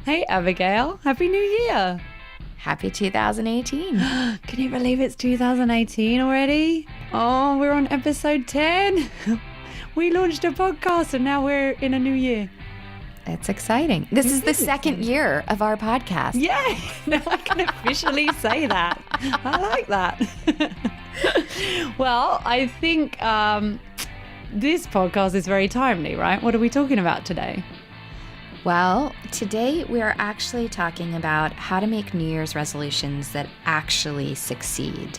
Hey, Abigail. Happy New Year. Happy 2018. Can you believe it's 2018 already? Oh, we're on episode 10. We launched a podcast and now we're in a new year. It's exciting. This is the second year of our podcast. Yay! Now I can officially say that. I like that. Well, I think this podcast is very timely, right? What are we talking about today? Well, today we're actually talking about how to make New Year's resolutions that actually succeed.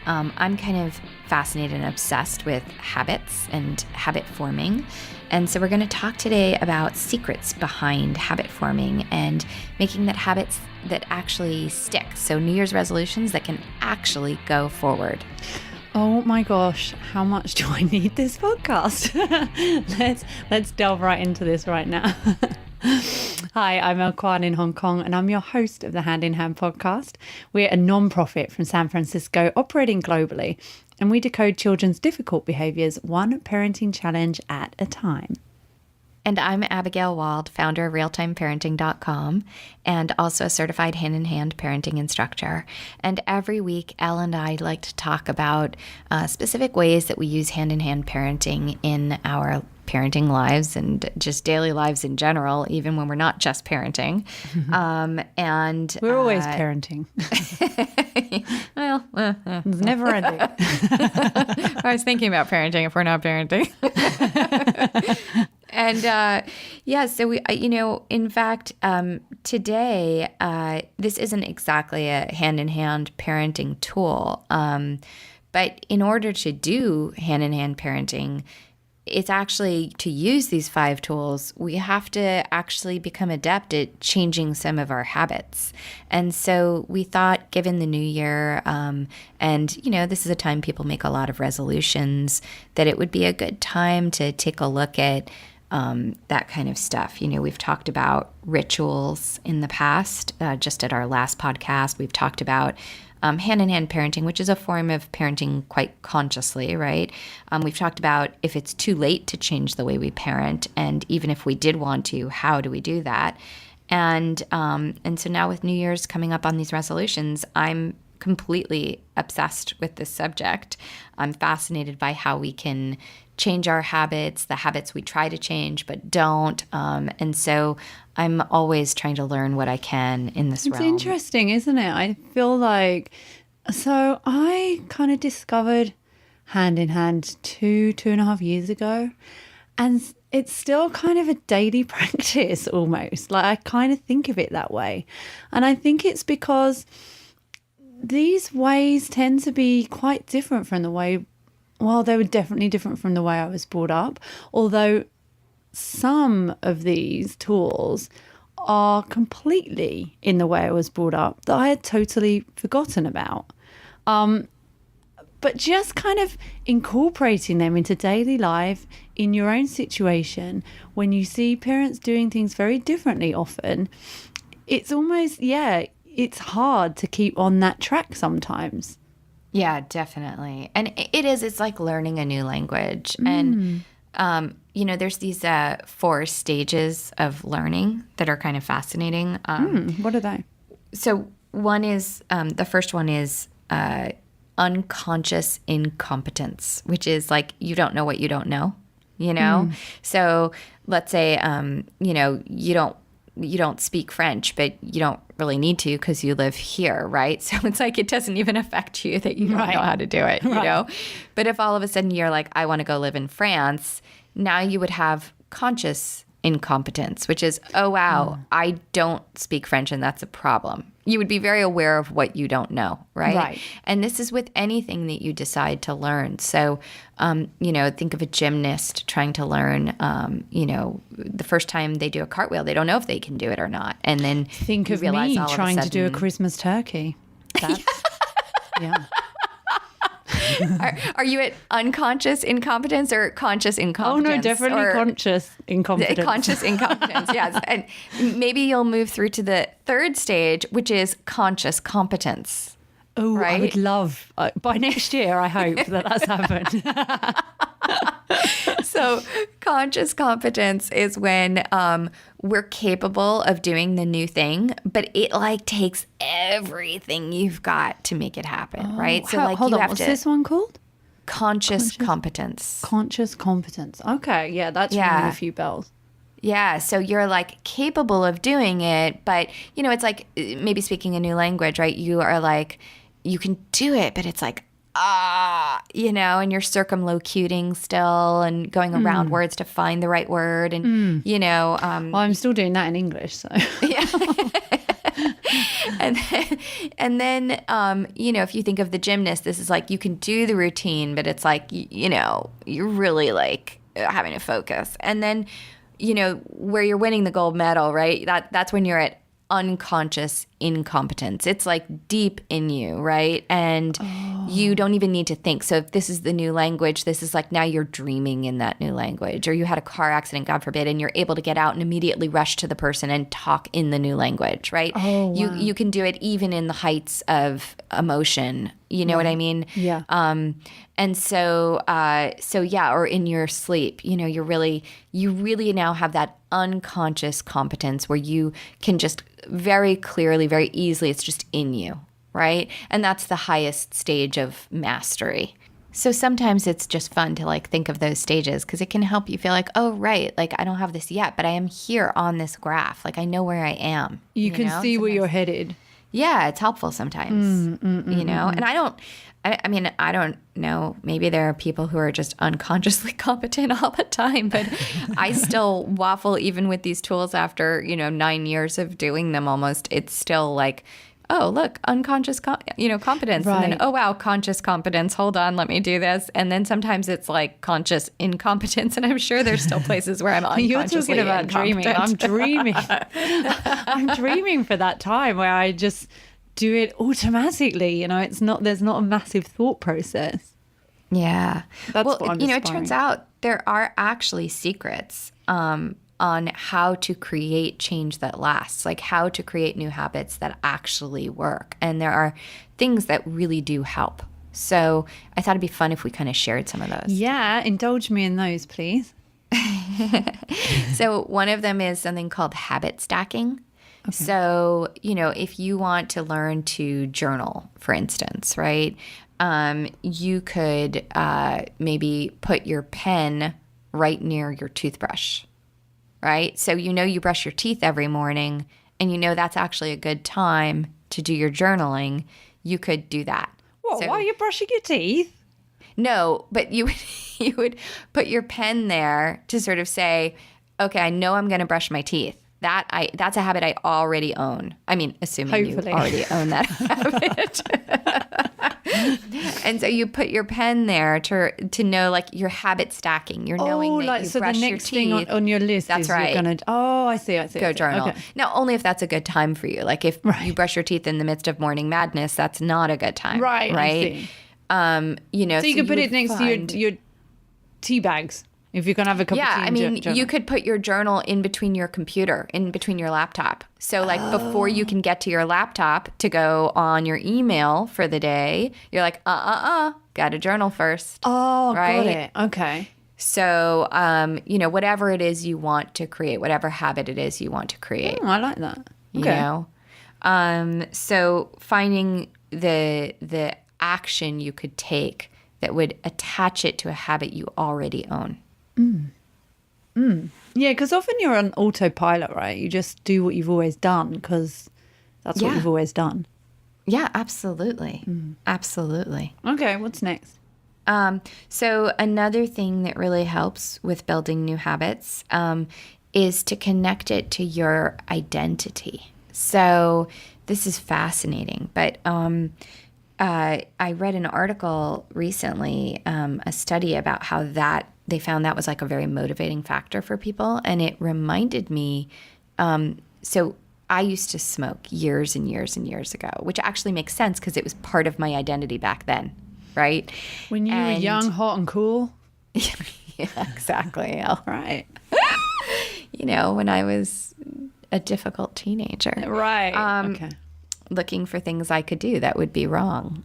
I'm kind of fascinated and obsessed with habits and habit forming. And so we're going to talk today about secrets behind habit forming and making that habits that actually stick. So New Year's resolutions that can actually go forward. Oh my gosh, how much do I need this podcast? Let's delve right into this right now. Hi, I'm El Kwan in Hong Kong, and I'm your host of the Hand in Hand podcast. We're a non-profit from San Francisco operating globally, and we decode children's difficult behaviors one parenting challenge at a time. And I'm Abigail Wald, founder of realtimeparenting.com and also a certified hand-in-hand parenting instructor. And every week, Elle and I like to talk about specific ways that we use hand-in-hand parenting in our parenting lives and just daily lives in general, even when we're not just parenting. And we're always parenting. Well, it's never ending. I was thinking about parenting if we're not parenting. And so we, in fact, today, this isn't exactly a hand-in-hand parenting tool. But in order to do hand-in-hand parenting, it's actually to use these 5 tools, we have to actually become adept at changing some of our habits. And so we thought, given the new year, and, this is a time people make a lot of resolutions, that it would be a good time to take a look at that kind of stuff. We've talked about rituals in the past, just at our last podcast. We've talked about hand-in-hand parenting, which is a form of parenting quite consciously, right? We've talked about if it's too late to change the way we parent, and even if we did want to, how do we do that? And so now with New Year's coming up on these resolutions, I'm completely obsessed with this subject. I'm fascinated by how we can change our habits, the habits we try to change but don't. And so I'm always trying to learn what I can in this realm. It's interesting, isn't it? I feel like, so I kind of discovered Hand in Hand 2.5 years ago. And it's still kind of a daily practice almost. Like I kind of think of it that way. And I think it's because these ways tend to be quite different from the way, well, they were definitely different from the way I was brought up. Although some of these tools are completely in the way I was brought up that I had totally forgotten about. But just kind of incorporating them into daily life in your own situation, when you see parents doing things very differently often, it's almost, it's hard to keep on that track sometimes. Yeah, definitely. And it's like learning a new language. And, there's these 4 stages of learning that are kind of fascinating. What are they? So one is, the first one is unconscious incompetence, which is like you don't know what you don't know, So let's say, you don't speak French, but you don't really need to because you live here, right? So it's like it doesn't even affect you that you don't know how to do it, you know? But if all of a sudden you're like, I want to go live in France, now you would have conscious incompetence, which is, oh, wow, I don't speak French and that's a problem. You would be very aware of what you don't know, right? And this is with anything that you decide to learn. So, think of a gymnast trying to learn, the first time they do a cartwheel, they don't know if they can do it or not. And then think of me trying to do a Christmas turkey. That's, yeah. Are you at unconscious incompetence or conscious incompetence? Oh, no, definitely conscious incompetence. Conscious incompetence, yes. And maybe you'll move through to the 3rd stage, which is conscious competence. Oh, right? I would love, by next year, I hope that's happened. So conscious competence is when we're capable of doing the new thing, but it like takes everything you've got to make it happen, right? So like hold you on, have what's to this one called? conscious competence. Conscious competence. Okay, yeah, that's ringing a few bells. Yeah, so you're like capable of doing it, but you know, it's like maybe speaking a new language, right? You are like, you can do it, but it's like, you know, and you're circumlocuting still and going around words to find the right word. And, you know, Well, I'm still doing that in English, so. yeah. and then, you know, if you think of the gymnast, this is like you can do the routine, but it's like, you know, you're really like having to focus. And then, you know, where you're winning the gold medal, right? That's when you're at unconscious incompetence. It's like deep in you, right? And you don't even need to think. So if this is the new language, this is like now you're dreaming in that new language, or you had a car accident, God forbid, and you're able to get out and immediately rush to the person and talk in the new language, right? Oh, wow. You can do it even in the heights of emotion. You know what I mean? Yeah. And so yeah, or in your sleep, you know, you really now have that unconscious competence where you can just very clearly, very easily, it's just in you, right? And that's the highest stage of mastery. So sometimes it's just fun to like think of those stages because it can help you feel like, oh, right, like I don't have this yet, but I am here on this graph. Like I know where I am. You can know? see where Sometimes- you're headed. Yeah, it's helpful sometimes, you know? And I mean, I don't know. Maybe there are people who are just unconsciously competent all the time, but I still waffle even with these tools after, you know, 9 years of doing them almost. It's still like, oh, look, unconscious, competence. Right. And then, oh, wow, conscious competence. Hold on, let me do this. And then sometimes it's like conscious incompetence. And I'm sure there's still places where I'm unconsciously You're talking about dreaming. I'm dreaming. I'm dreaming for that time where I just do it automatically. You know, there's not a massive thought process. Yeah. That's well, what I'm you know, it aspiring. turns out there are actually secrets on how to create change that lasts, like how to create new habits that actually work. And there are things that really do help. So I thought it'd be fun if we kind of shared some of those. Yeah, indulge me in those, please. So one of them is something called habit stacking. Okay. So, you know, if you want to learn to journal, for instance, right, you could maybe put your pen right near your toothbrush, right? So you know you brush your teeth every morning and you know that's actually a good time to do your journaling. You could do that. What, So- while you're brushing your teeth? No, but you would put your pen there to sort of say, okay, I know I'm going to brush my teeth. That's a habit I already own. I mean, assuming Hopefully. you already own that habit. And so you put your pen there to know, like, your habit stacking. You're knowing that you so brush the your next teeth. thing on your list That's is right. you're gonna. Oh, I see. Go journal. Okay. Now, only if that's a good time for you. Like if you brush your teeth in the midst of morning madness, that's not a good time. Right. I Right. see. You know, So you can put would it next find- to your tea bags if you're gonna have a cup of tea. Yeah, I and mean, journal. you could put your journal in between your computer, in between your laptop. So, like, before you can get to your laptop to go on your email for the day, you're like, got to journal first. Oh, right? got it. Okay. So, you know, whatever it is you want to create, whatever habit it is you want to create, Oh, I like that. you Okay. know? So finding the action you could take that would attach it to a habit you already own. Yeah, because often you're on autopilot, right? You just do what you've always done because that's what Yeah. you've always done. Yeah, absolutely. Absolutely. Okay, what's next? So another thing that really helps with building new habits is to connect it to your identity. So this is fascinating, but I read an article recently, a study about how that they found that was like a very motivating factor for people. And it reminded me, so I used to smoke years and years and years ago, which actually makes sense because it was part of my identity back then, right? When you were And- young, hot, and cool. Yeah, exactly. Elle. Right. You know, when I was a difficult teenager. Right. Okay. Looking for things I could do that would be wrong.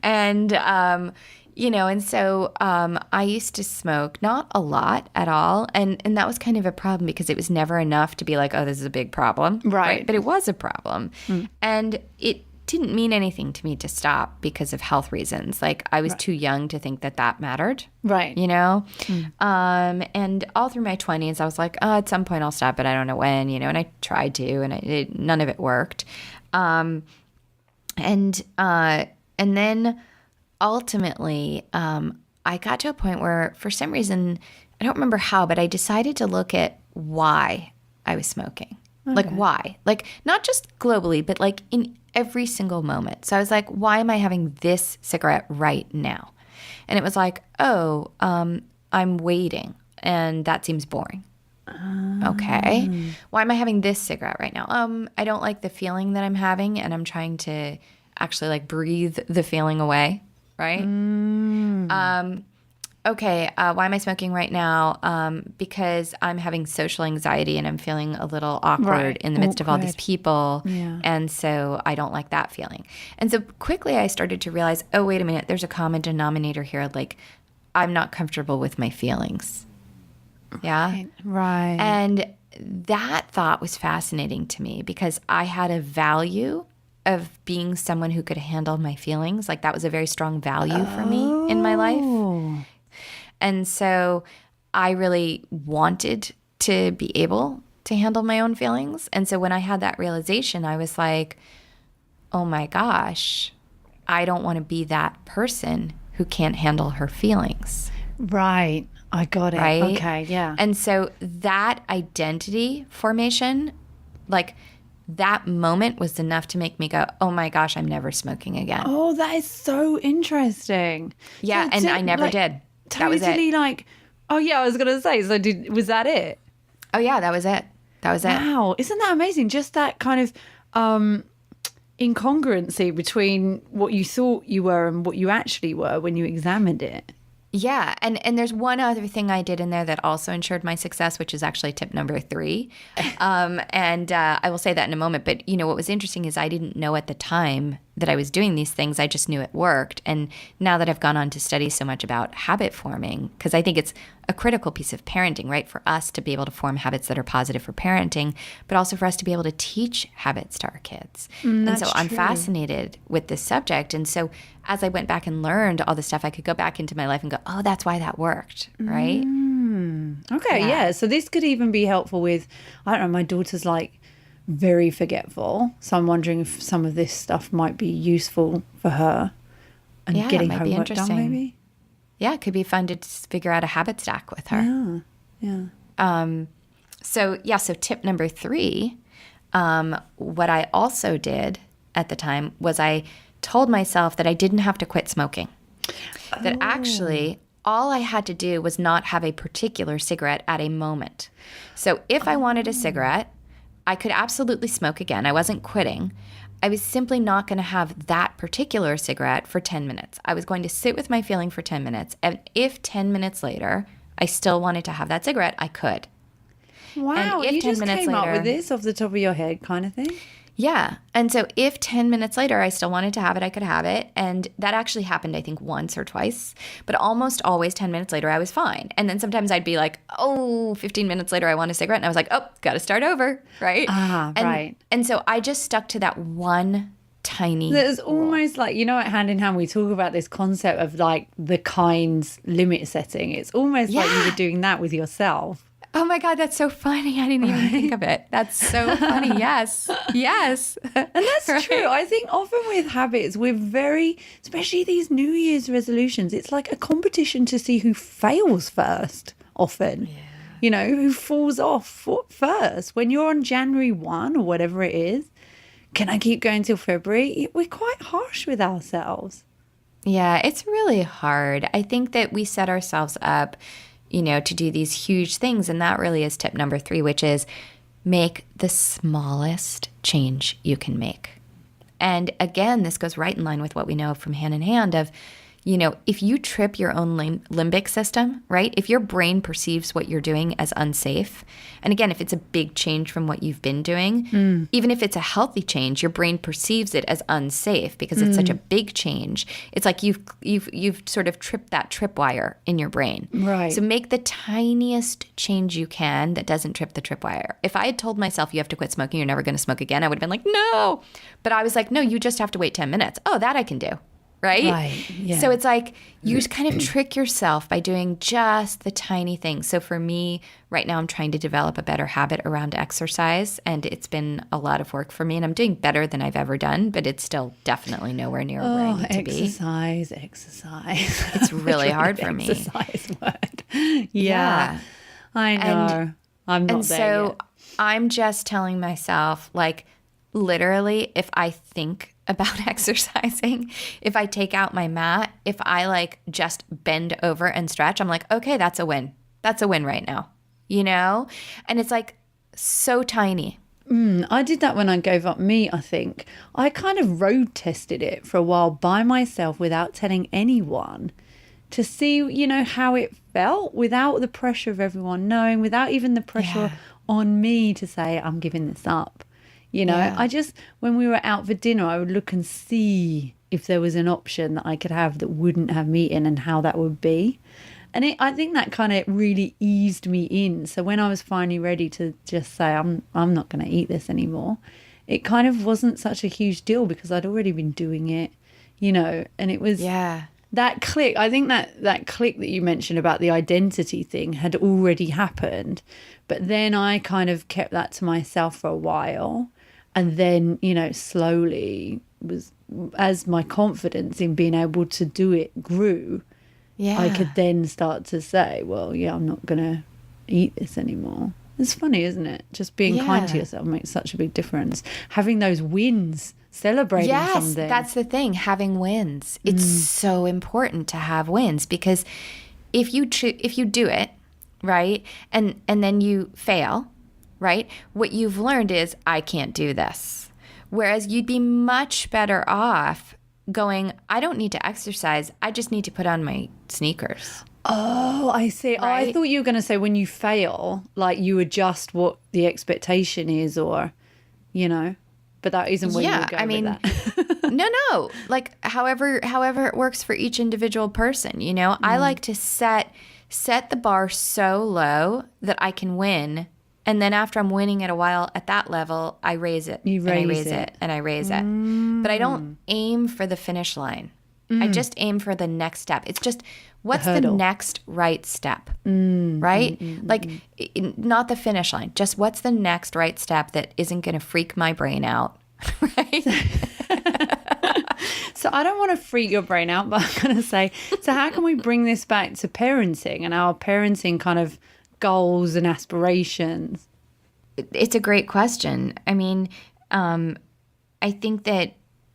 And, And so I used to smoke, not a lot at all. And that was kind of a problem because it was never enough to be like, oh, this is a big problem. Right. But it was a problem. And it didn't mean anything to me to stop because of health reasons. Like I was too young to think that mattered. Right. And all through my 20s, I was like, oh, at some point I'll stop, but I don't know when, and I tried to, and none of it worked. And then ultimately, I got to a point where for some reason, I don't remember how, but I decided to look at why I was smoking. Okay. Like why? Like not just globally, but like in every single moment. So I was like, why am I having this cigarette right now? And it was like, oh, I'm waiting, and that seems boring. Okay. Why am I having this cigarette right now? I don't like the feeling that I'm having, and I'm trying to actually like breathe the feeling away, right? Okay, why am I smoking right now? Because I'm having social anxiety and I'm feeling a little awkward in the midst of all these people. Yeah. And so I don't like that feeling. And so quickly I started to realize, oh, wait a minute, there's a common denominator here. Like I'm not comfortable with my feelings. Yeah. Right. And that thought was fascinating to me because I had a value of being someone who could handle my feelings. Like that was a very strong value for me in my life. And so I really wanted to be able to handle my own feelings. And so when I had that realization, I was like, oh my gosh, I don't want to be that person who can't handle her feelings. Right. I got it. Right? Okay. Yeah. And so that identity formation, like that moment was enough to make me go, oh my gosh, I'm never smoking again. Oh, that is so interesting. Yeah. So And I never did. That was Totally it. like, oh yeah, I was going to say, so was that it? Oh yeah, that was it. That was it. Wow. Isn't that amazing? Just that kind of incongruency between what you thought you were and what you actually were when you examined it. Yeah. And there's one other thing I did in there that also ensured my success, which is actually tip number 3. And I will say that in a moment. But, what was interesting is I didn't know at the time that I was doing these things. I just knew it worked. And now that I've gone on to study so much about habit forming, because I think it's a critical piece of parenting, right? For us to be able to form habits that are positive for parenting, but also for us to be able to teach habits to our kids. And so I'm fascinated with this subject. And so as I went back and learned all this stuff, I could go back into my life and go, oh, that's why that worked, right? Okay, yeah. So this could even be helpful with, I don't know, my daughter's like very forgetful. So I'm wondering if some of this stuff might be useful for her and getting homework done maybe. Yeah, it could be fun to figure out a habit stack with her. Yeah. So tip number 3, what I also did at the time was I told myself that I didn't have to quit smoking. That actually all I had to do was not have a particular cigarette at a moment. So if I wanted a cigarette, I could absolutely smoke again. I wasn't quitting. I was simply not going to have that particular cigarette for 10 minutes. I was going to sit with my feeling for 10 minutes. And if 10 minutes later I still wanted to have that cigarette, I could. Wow, you just came up with this off the top of your head kind of thing? Yeah. And so if 10 minutes later I still wanted to have it, I could have it. And that actually happened, I think, once or twice. But almost always 10 minutes later, I was fine. And then sometimes I'd be like, 15 minutes later, I want a cigarette. And I was like, oh, got to start over. Right. Right. And so I just stuck to that one tiny There's rule. almost like, at Hand in Hand, we talk about this concept of like the kind's limit setting. It's almost like you were doing that with yourself. Oh my God, that's so funny. I didn't even think of it. That's so funny. Yes. Yes. And that's true. I think often with habits, we're very, especially these New Year's resolutions, it's like a competition to see who fails first often. Yeah. Who falls off first. When you're on January 1 or whatever it is, can I keep going till February? We're quite harsh with ourselves. Yeah, it's really hard. I think that we set ourselves up to do these huge things. And that really is tip number 3, which is make the smallest change you can make. And again, this goes right in line with what we know from Hand in Hand of, if you trip your own limbic system, right? If your brain perceives what you're doing as unsafe, and again, if it's a big change from what you've been doing, even if it's a healthy change, your brain perceives it as unsafe because it's such a big change. It's like you've sort of tripped that tripwire in your brain. Right. So make the tiniest change you can that doesn't trip the tripwire. If I had told myself you have to quit smoking, you're never going to smoke again, I would have been like, no. But I was like, no, you just have to wait 10 minutes. Oh, that I can do. Right? Yeah. So it's like you just kind of trick yourself by doing just the tiny things. So for me, right now, I'm trying to develop a better habit around exercise, and it's been a lot of work for me, and I'm doing better than I've ever done, but it's still definitely nowhere near where I need to be. Exercise. It's really hard for me. Exercise word. Yeah. I know. I'm not there yet. I'm just telling myself, like, literally, if I think about exercising, if I take out my mat, if I like just bend over and stretch, I'm like, okay, that's a win. That's a win right now, And it's like so tiny. I did that when I gave up meat, I think. I kind of road tested it for a while by myself without telling anyone to see, how it felt without the pressure of everyone knowing, without even the pressure on me to say, I'm giving this up. I just, when we were out for dinner, I would look and see if there was an option that I could have that wouldn't have meat in and how that would be. And I think that kind of really eased me in. So when I was finally ready to just say, I'm not going to eat this anymore, it kind of wasn't such a huge deal because I'd already been doing it, and it was that click. I think that click that you mentioned about the identity thing had already happened. But then I kind of kept that to myself for a while. And then, slowly as my confidence in being able to do it grew, I could then start to say, well, I'm not going to eat this anymore. It's funny, isn't it? Just being kind to yourself makes such a big difference. Having those wins, celebrating something. Yes, that's the thing, having wins. It's so important to have wins because if you do it, right, and then you fail, right? What you've learned is, I can't do this. Whereas you'd be much better off going, I don't need to exercise. I just need to put on my sneakers. Oh, I see. Right? Oh, I thought you were going to say when you fail, like you adjust what the expectation is or, but that isn't where you go with that. No. Like however it works for each individual person, I like to set the bar so low that I can win. And then after I'm winning at a while at that level, I raise it. You raise it. And I raise it. But I don't aim for the finish line. I just aim for the next step. It's just, what's the next right step, right? Like, not the finish line. Just what's the next right step that isn't going to freak my brain out, right? So I don't want to freak your brain out, but I'm going to say, so how can we bring this back to parenting and our parenting kind of goals and aspirations? It's a great question. I mean, I think that,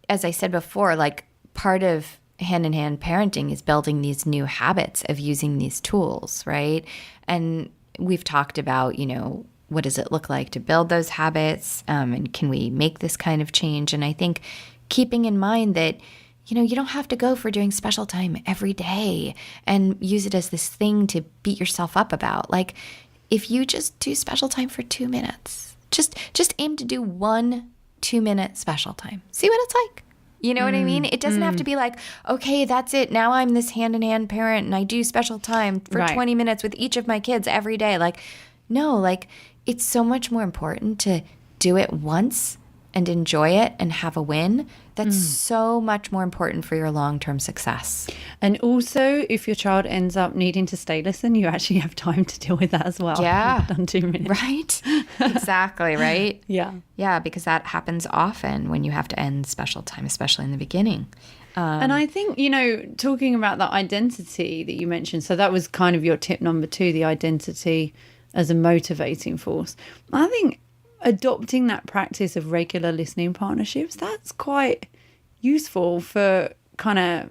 as I said before, like part of hand-in-hand parenting is building these new habits of using these tools, right? And we've talked about, what does it look like to build those habits? And can we make this kind of change? And I think keeping in mind that, you don't have to go for doing special time every day and use it as this thing to beat yourself up about. Like, if you just do special time for 2 minutes, just aim to do 1 2-minute special time. See what it's like. You know what I mean? It doesn't have to be like, okay, that's it. Now I'm this hand-in-hand parent and I do special time for 20 minutes with each of my kids every day. Like, no, like it's so much more important to do it once and enjoy it and have a win. That's so much more important for your long-term success. And also, if your child ends up needing to stay listen, you actually have time to deal with that as well. Yeah. Done 2 minutes. Right? Exactly, right? Yeah. Yeah, because that happens often when you have to end special time, especially in the beginning. And I think, talking about that identity that you mentioned, so that was kind of your tip number 2, the identity as a motivating force. I think adopting that practice of regular listening partnerships, that's quite useful for kind of,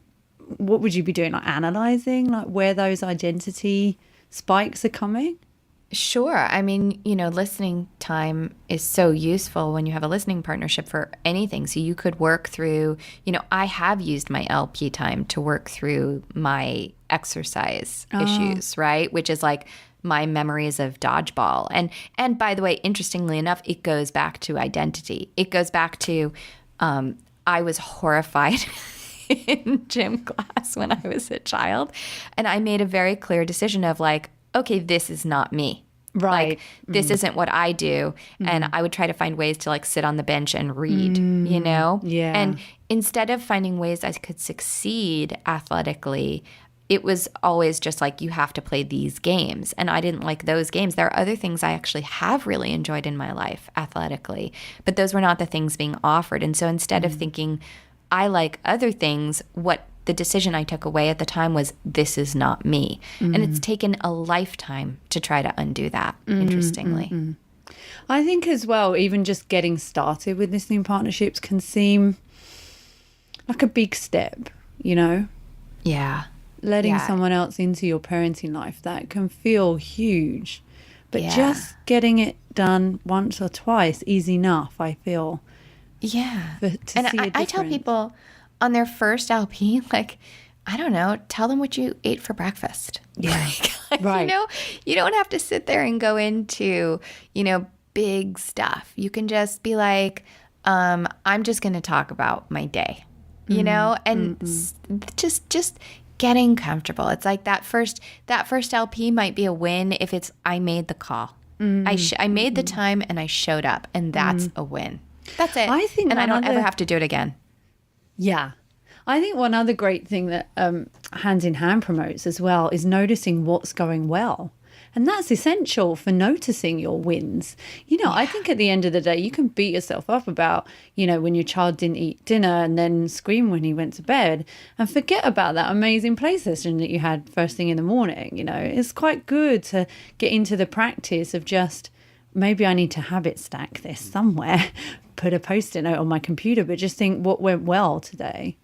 what would you be doing? Like analyzing, like where those identity spikes are coming? Sure. I mean, listening time is so useful when you have a listening partnership for anything. So you could work through, I have used my LP time to work through my exercise issues, right? Which is like my memories of dodgeball. And by the way, interestingly enough, it goes back to identity. It goes back to I was horrified in gym class when I was a child. And I made a very clear decision of like, okay, this is not me. Right. Like, this isn't what I do. And I would try to find ways to like sit on the bench and read, Yeah. And instead of finding ways I could succeed athletically, it was always just like, you have to play these games. And I didn't like those games. There are other things I actually have really enjoyed in my life athletically, but those were not the things being offered. And so instead of thinking, I like other things, what the decision I took away at the time was, this is not me. And it's taken a lifetime to try to undo that, interestingly. I think as well, even just getting started with listening partnerships can seem like a big step, Yeah. letting someone else into your parenting life, that can feel huge. But just getting it done once or twice is enough, I feel. Yeah. To And see a I tell difference. people on their first LP, like, I don't know, tell them what you ate for breakfast. Yeah. Like, Right. You don't have to sit there and go into, big stuff. You can just be like, I'm just going to talk about my day, and just getting comfortable. It's like that first LP might be a win if it's, I made the call. I made the time and I showed up, and that's a win. That's it. I think and I don't one ever other- have to do it again. Yeah. I think one other great thing that Hands in Hand promotes as well is noticing what's going well. And that's essential for noticing your wins. I think at the end of the day, you can beat yourself up about, when your child didn't eat dinner and then scream when he went to bed, and forget about that amazing play session that you had first thing in the morning. It's quite good to get into the practice of just, maybe I need to habit stack this somewhere, put a post-it note on my computer, but just think what went well today.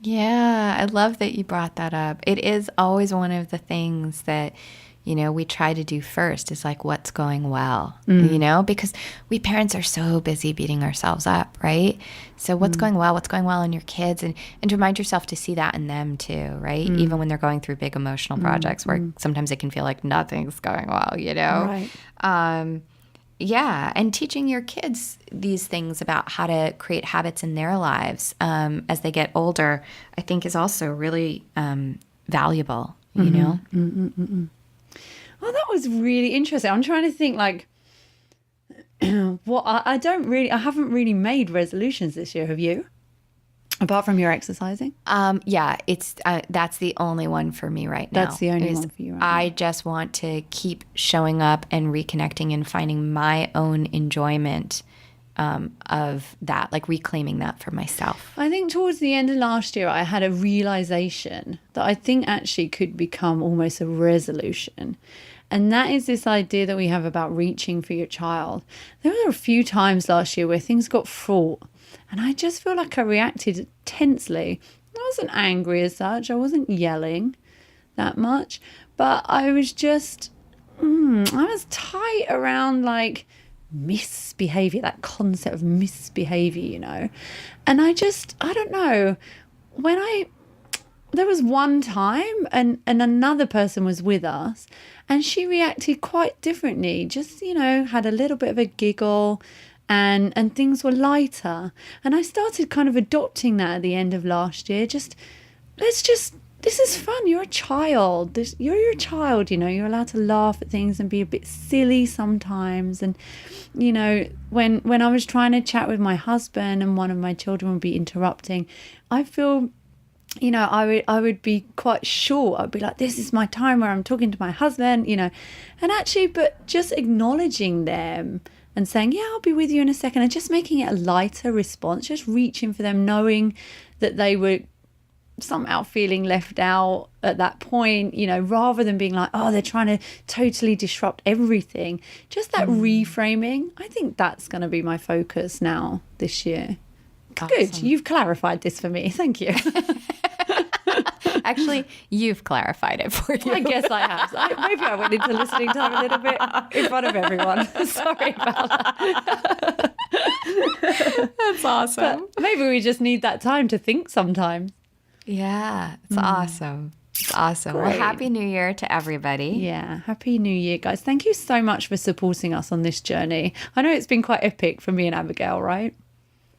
Yeah, I love that you brought that up. It is always one of the things that, we try to do first is like, what's going well, because we parents are so busy beating ourselves up, right? So what's going well in your kids, and to remind yourself to see that in them too, right? Even when they're going through big emotional projects where sometimes it can feel like nothing's going well, Right. Yeah, and teaching your kids these things about how to create habits in their lives as they get older, I think is also really valuable, Well, that was really interesting. I'm trying to think like, I haven't really made resolutions this year. Have you? Apart from your exercising? Yeah, it's that's the only one for me right now. That's the only one for you right now. I just want to keep showing up and reconnecting and finding my own enjoyment of that, like reclaiming that for myself. I think towards the end of last year, I had a realization that I think actually could become almost a resolution. And that is this idea that we have about reaching for your child. There were a few times last year where things got fraught, and I just feel like I reacted tensely. I wasn't angry as such. I wasn't yelling that much, but I was just, I was tight around like misbehavior, that concept of misbehavior, And I don't know, there was one time and another person was with us and she reacted quite differently, just, had a little bit of a giggle and things were lighter. And I started kind of adopting that at the end of last year. This is fun. You're a child. You're your child, you're allowed to laugh at things and be a bit silly sometimes. And, when I was trying to chat with my husband and one of my children would be interrupting, I feel, I would be quite short. I'd be like, this is my time where I'm talking to my husband, and actually, but just acknowledging them and saying, yeah, I'll be with you in a second, and just making it a lighter response, just reaching for them, knowing that they were somehow feeling left out at that point, rather than being like, oh, they're trying to totally disrupt everything. Just that reframing. I think that's going to be my focus now this year. Awesome. Good. You've clarified this for me. Thank you. Actually, you've clarified it for you. I guess I have. Maybe I went into listening time a little bit in front of everyone. Sorry about that. That's awesome. But maybe we just need that time to think sometimes. Yeah, it's awesome. It's awesome. Great. Well, Happy New Year to everybody. Yeah, Happy New Year, guys. Thank you so much for supporting us on this journey. I know it's been quite epic for me and Abigail, right?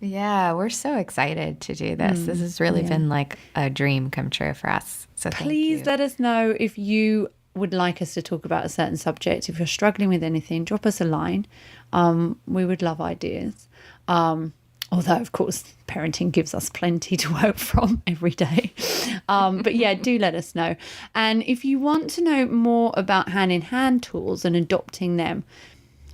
Yeah, we're so excited to do this. This has really been like a dream come true for us. So Please let us know if you would like us to talk about a certain subject. If you're struggling with anything, drop us a line. We would love ideas. Although, of course, parenting gives us plenty to work from every day. But yeah, do let us know. And if you want to know more about hand-in-hand tools and adopting them,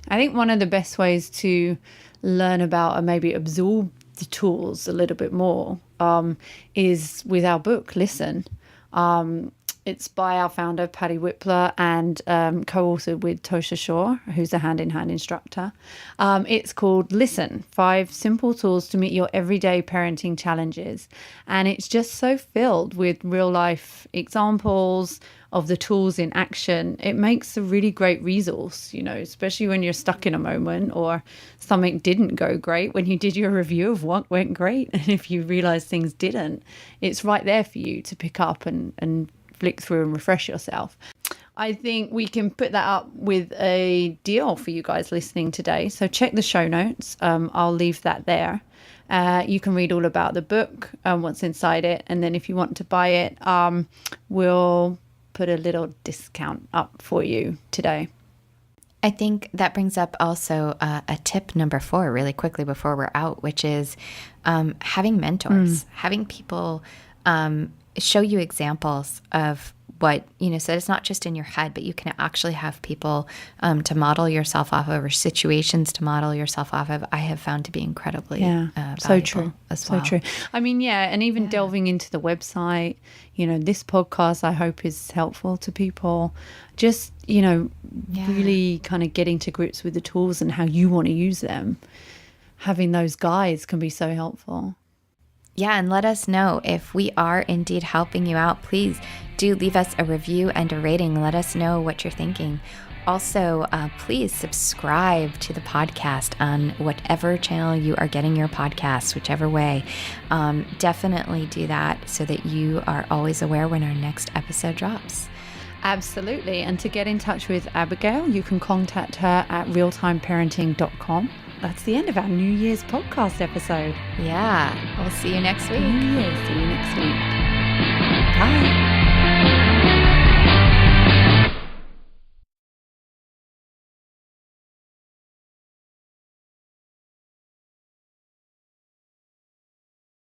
I think one of the best ways to learn about and maybe absorb the tools a little bit more is with our book, Listen. It's by our founder, Patty Whippler, and co-authored with Tosha Shaw, who's a hand-in-hand instructor. It's called Listen, 5 Simple Tools to Meet Your Everyday Parenting Challenges. And it's just so filled with real-life examples of the tools in action. It makes a really great resource, especially when you're stuck in a moment or something didn't go great. When you did your review of what went great, and if you realize things didn't, it's right there for you to pick up and flick through and refresh yourself. I think we can put that up with a deal for you guys listening today. So check the show notes. I'll leave that there. You can read all about the book, what's inside it. And then if you want to buy it, we'll put a little discount up for you today. I think that brings up also a tip number 4 really quickly before we're out, which is having mentors, having people show you examples of what, so it's not just in your head, but you can actually have people to model yourself off of or situations to model yourself off of. I have found to be incredibly so true as well. So true. I mean, and even delving into the website, this podcast I hope is helpful to people. Just, really kind of getting to grips with the tools and how you want to use them. Having those guides can be so helpful. Yeah, and let us know if we are indeed helping you out. Please do leave us a review and a rating. Let us know what you're thinking. Also, please subscribe to the podcast on whatever channel you are getting your podcasts, whichever way. Definitely do that so that you are always aware when our next episode drops. Absolutely. And to get in touch with Abigail, you can contact her at realtimeparenting.com. That's the end of our New Year's podcast episode. Yeah. We'll see you next week. New Year. See you next week. Bye.